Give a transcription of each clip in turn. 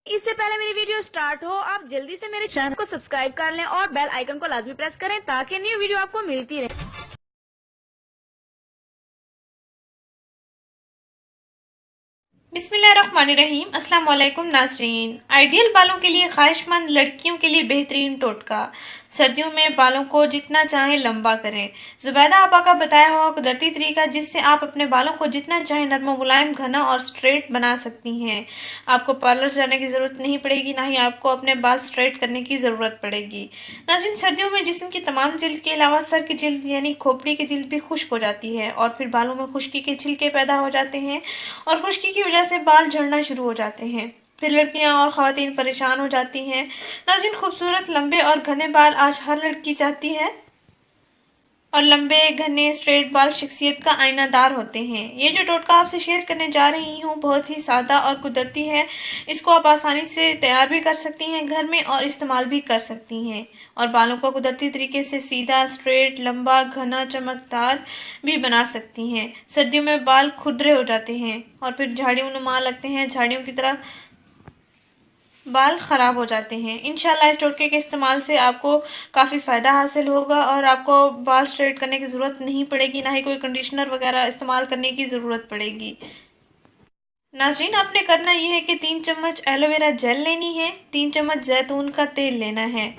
इससे पहले मेरी वीडियो स्टार्ट हो आप जल्दी से मेरे चैनल को सब्सक्राइब कर लें और बेल आइकन को लाजमी प्रेस करें ताकि न्यू वीडियो आपको मिलती रहे। बिस्मिल्लाहिर्रहमानिर्रहीम। अस्सलाम वालेकुम नाज़रीन। आइडियल बालों के लिए ख्वाहिशमंद लड़कियों के लिए बेहतरीन टोटका। सर्दियों में बालों को जितना चाहें लंबा करें। जुबैदा आपा का बताया हुआ कुदरती तरीका जिससे आप अपने बालों को जितना चाहें नरम मुलायम घना और स्ट्रेट बना सकती हैं। आपको पार्लर जाने की ज़रूरत नहीं पड़ेगी, ना ही आपको अपने बाल स्ट्रेट करने की ज़रूरत पड़ेगी। नाज़रीन, सर्दियों में जिस्म की तमाम जिल्द के अलावा सर की जिल्द यानी खोपड़ी की जिल्द भी खुश्क हो जाती है और फिर बालों में खुश्की के छिलके पैदा हो जाते हैं और खुश्की की वजह से बाल झड़ना शुरू हो जाते हैं। फिर लड़कियां और ख़वातीन परेशान हो जाती हैं। नाज़रीन, खूबसूरत लंबे और घने बाल आज हर लड़की चाहती है और लंबे घने स्ट्रेट बाल शख्सियत का आईनादार होते हैं। ये जो टोटका आपसे शेयर करने जा रही हूँ बहुत ही सादा और कुदरती है। इसको आप आसानी से तैयार भी कर सकती हैं घर में और इस्तेमाल भी कर सकती हैं और बालों को कुदरती तरीके से सीधा, स्ट्रेट, लंबा, घना, चमकदार भी बना सकती हैं। सर्दियों में बाल खुरदरे हो जाते हैं और फिर झाड़ियों नुमा लगते हैं, झाड़ियों की तरह बाल खराब हो जाते हैं। इंशाल्लाह इस टोटके के इस्तेमाल से आपको काफ़ी फ़ायदा हासिल होगा और आपको बाल स्ट्रेट करने की ज़रूरत नहीं पड़ेगी, ना ही कोई कंडीशनर वगैरह इस्तेमाल करने की ज़रूरत पड़ेगी। नाज़रीन, आपने करना यह है कि 3 चम्मच एलोवेरा जेल लेनी है, 3 चम्मच जैतून का तेल लेना है।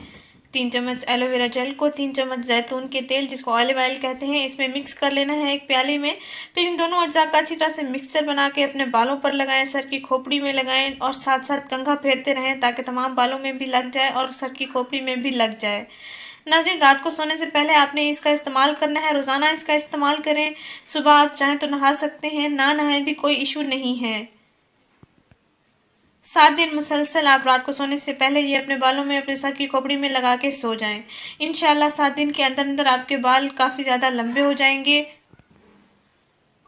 3 चम्मच एलोवेरा जेल को 3 चम्मच जैतून के तेल जिसको ऑलिव ऑयल कहते हैं इसमें मिक्स कर लेना है एक प्याली में। फिर इन दोनों अज्जा का अच्छी तरह से मिक्सचर बना के अपने बालों पर लगाएं, सर की खोपड़ी में लगाएं और साथ साथ कंघा फेरते रहें ताकि तमाम बालों में भी लग जाए और सर की खोपड़ी में भी लग जाए। नाज़रीन, रात को सोने से पहले आपने इसका इस्तेमाल करना है, रोज़ाना इसका इस्तेमाल करें। सुबह आप चाहें तो नहा सकते हैं, ना नहाएं भी कोई इशू नहीं है। 7 दिन मुसलसल आप रात को सोने से पहले ये अपने बालों में, अपने सर की खोपड़ी में लगा के सो जाएं। इंशाल्लाह 7 दिन के अंदर अंदर आपके बाल काफ़ी ज़्यादा लंबे हो जाएंगे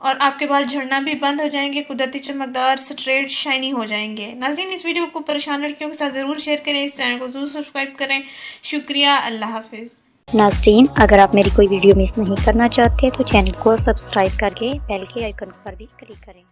और आपके बाल झड़ना भी बंद हो जाएंगे, कुदरती चमकदार, स्ट्रेट, शाइनी हो जाएंगे। नाज़रीन, इस वीडियो को परेशान लड़कियों के साथ ज़रूर शेयर करें, इस चैनल को ज़रूर सब्सक्राइब करें। शुक्रिया, अल्लाह हाफिज़। नाज़रीन, अगर आप मेरी कोई वीडियो मिस नहीं करना चाहते तो चैनल को सब्सक्राइब करके बेल के आइकन पर भी क्लिक करें।